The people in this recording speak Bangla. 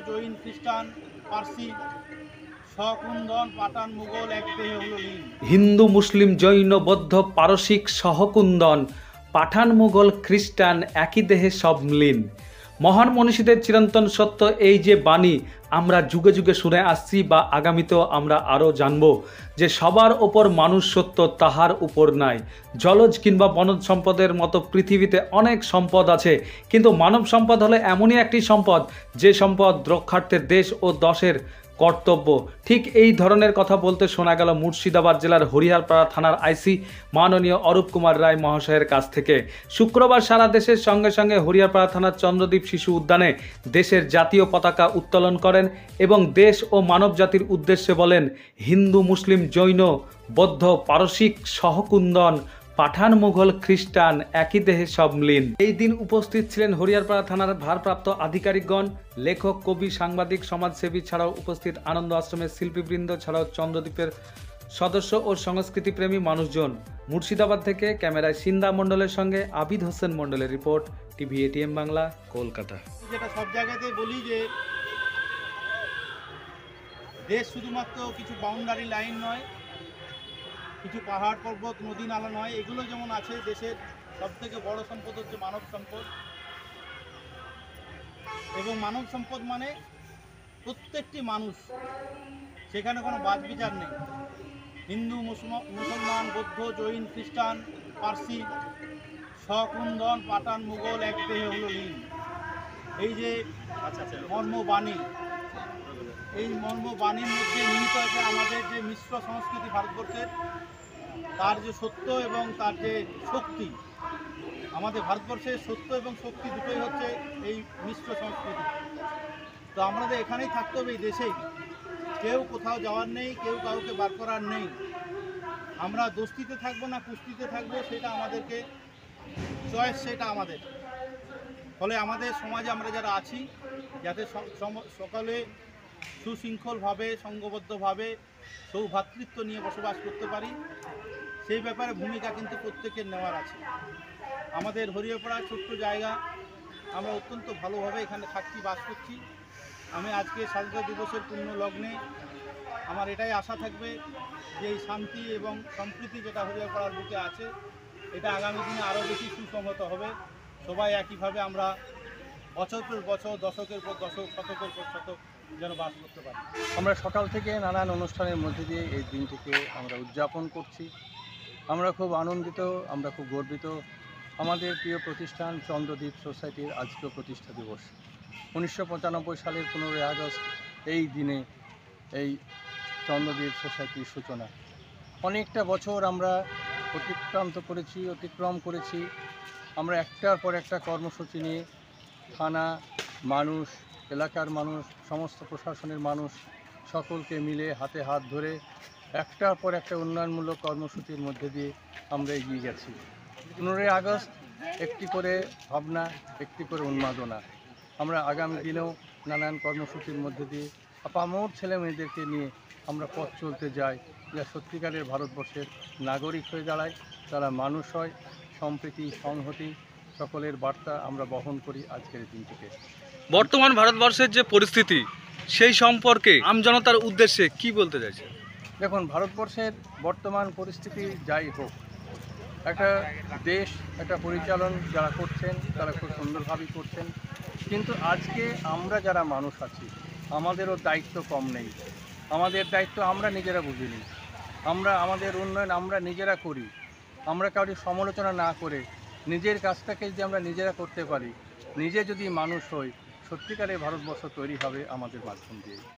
জৈন, খ্রিস্টান, পার্সি, সকুন্দন, পাঠান, মুঘল এক দেহে হলো লীন। হিন্দু, মুসলিম, জৈন, বৌদ্ধ, পারসিক, সহকুন্দন, পাঠান, মুঘল, খ্রিস্টান একই দেহে সব লীন। মহান মনীষীদের চিরন্তন সত্য এই যে বাণী আমরা যুগে যুগে শুনে আসছি বা আগামীতেও আমরা আরও জানব যে সবার ওপর মানুষ সত্য, তাহার উপর নাই। জলজ কিংবা বনজ সম্পদের মতো পৃথিবীতে অনেক সম্পদ আছে, কিন্তু মানব সম্পদ হলো এমনই একটি সম্পদ যে সম্পদ রক্ষার্থে দেশ ও দশের কর্তব্য। ঠিক এই ধরনের কথা বলতে শোনা গেল মুর্শিদাবাদ জেলার হরিহরপাড়া থানার আইসি মাননীয় অরূপ কুমার রায় মহাশয়ের কাছ থেকে। শুক্রবার সারা দেশের সঙ্গে সঙ্গে হরিহরপাড়া থানার চন্দ্রদ্বীপ শিশু উদ্যানে দেশের জাতীয় পতাকা উত্তোলন করেন এবং দেশ ও মানব জাতির উদ্দেশ্যে বলেন, হিন্দু, মুসলিম, জৈন, বৌদ্ধ, পারসিক, সহকুন্দন, পাঠান, মুঘল, খ্রিস্টান একই দেহে সব লীন। এই দিন উপস্থিত ছিলেন হরিহরপাড়া থানার ভারপ্রাপ্ত আধিকারিকগণ, লেখক, কবি, সাংবাদিক, সমাজসেবী ছাড়াও উপস্থিত আনন্দ আশ্রমের শিল্পীবৃন্দ ছাড়াও চন্দ্রদ্বীপের সদস্য ও সংস্কৃতিপ্রেমী মানুষজন। মুর্শিদাবাদ থেকে ক্যামেরায় সিন্দা মণ্ডলের সঙ্গে আবিদ হোসেন মণ্ডলের report, TV ATM Bangla, Kolkata. যেটা সব জায়গাতেই বলি যে দেশ শুধুমাত্র কিছু বাউন্ডারি লাইন নয়, কিছু পাহাড়, পর্বত, নদী, নালা নয়। এগুলো যেমন আছে, দেশের সবথেকে বড় সম্পদ হচ্ছে মানব সম্পদ। এবং মানব সম্পদ মানে প্রত্যেকটি মানুষ, সেখানে কোনো বাদ বিচার নেই। হিন্দু, মুসলমান, বৌদ্ধ, জৈন, খ্রিস্টান, পার্সি, সকুন্দন, পাঠান, মুঘল এক দেহে হলো লীন। এই যে মর্মবাণী, এই মর্মবাণীর মধ্যে নিহিত আছে আমাদের যে মিশ্র সংস্কৃতি ভারতবর্ষের, তার যে সত্য এবং তার যে শক্তি। আমাদের ভারতবর্ষের সত্য এবং শক্তি দুটোই হচ্ছে এই মিশ্র সংস্কৃতি। তো আমাদের এখানেই থাকতে হবে, এই দেশেই। কেউ কোথাও যাওয়ার নেই, কেউ কাউকে বার করার নেই। আমরা দোস্তিতে থাকবো না কুস্তিতে থাকবো, সেটা আমাদেরকে চয়েস, সেটা আমাদের। ফলে আমাদের সমাজে আমরা যারা আছি, যাতে সকলে সুশৃঙ্খলভাবে, সংঘবদ্ধভাবে, সৌভ্রাতৃত্ব নিয়ে বসবাস করতে পারি, সেই ব্যাপারে ভূমিকা কিন্তু প্রত্যেকের নেওয়ার আছে। আমাদের হরিহরপাড়া ছোট্ট জায়গা, আমরা অত্যন্ত ভালোভাবে এখানে থাকছি, বাস করছি। আমি আজকে স্বাধীনতা দিবসের পূর্ণ লগ্নে আমার এটাই আশা থাকবে যে এই শান্তি এবং সম্প্রীতি যেটা হরিহরপাড়ার বুকে আছে, এটা আগামী দিনে আরও বেশি সুসংহত হবে। সবাই একইভাবে আমরা বছরের বছর, দশকের পর দশক, শতকের পর শতক যেন বাস করতে পারি। আমরা সকাল থেকে নানান অনুষ্ঠানের মধ্যে দিয়ে এই দিনটিকে আমরা উদযাপন করছি। আমরা খুব আনন্দিত, আমরা খুব গর্বিত। আমাদের প্রিয় প্রতিষ্ঠান চন্দ্রদ্বীপ সোসাইটির আজকেও প্রতিষ্ঠা দিবস। 1995 সালের 15ই আগস্ট এই দিনে এই চন্দ্রদ্বীপ সোসাইটির সূচনা। অনেকটা বছর আমরা অতিক্রম করেছি। আমরা একটার পর একটা কর্মসূচি নিয়ে থানা, মানুষ, এলাকার মানুষ, সমস্ত প্রশাসনের মানুষ সকলকে মিলে হাতে হাত ধরে একটার পর একটা উন্নয়নমূলক কর্মসূচির মধ্যে দিয়ে আমরা এগিয়ে গেছি। 15ই আগস্ট একটি করে ভাবনা, একটি করে উন্মাদনা। আমরা আগামী দিনেও নানান কর্মসূচির মধ্যে দিয়ে আপামর ছেলে মেয়েদেরকে নিয়ে আমরা পথ চলতে যাই, যা সত্যিকারের ভারতবর্ষের নাগরিক হয়ে দাঁড়ায়, তারা মানুষ হয়। সম্প্রীতি, সংহতি, সকলের বার্তা আমরা বহন করি আজকের দিন থেকে। বর্তমান ভারতবর্ষের যে পরিস্থিতি, সেই সম্পর্কে আমজনতার উদ্দেশ্যে কি বলতে চাইছে? দেখুন, ভারতবর্ষের বর্তমান পরিস্থিতি যাই হোক, একটা দেশ, একটা পরিচালন যারা করছেন তারা খুব সুন্দরভাবেই করছেন। কিন্তু আজকে আমরা যারা মানুষ আছি, আমাদেরও দায়িত্ব কম নেই। আমাদের দায়িত্ব আমরা নিজেরা বুঝিনি। আমাদের উন্নয়ন আমরা নিজেরা করি। আমরা কারোর সমালোচনা না করে নিজের কাজটাকে যদি আমরা নিজেরা করতে পারি, নিজে যদি মানুষ হই, সত্যিকারের ভারতবর্ষ তৈরি হবে আমাদের মাধ্যম দিয়ে।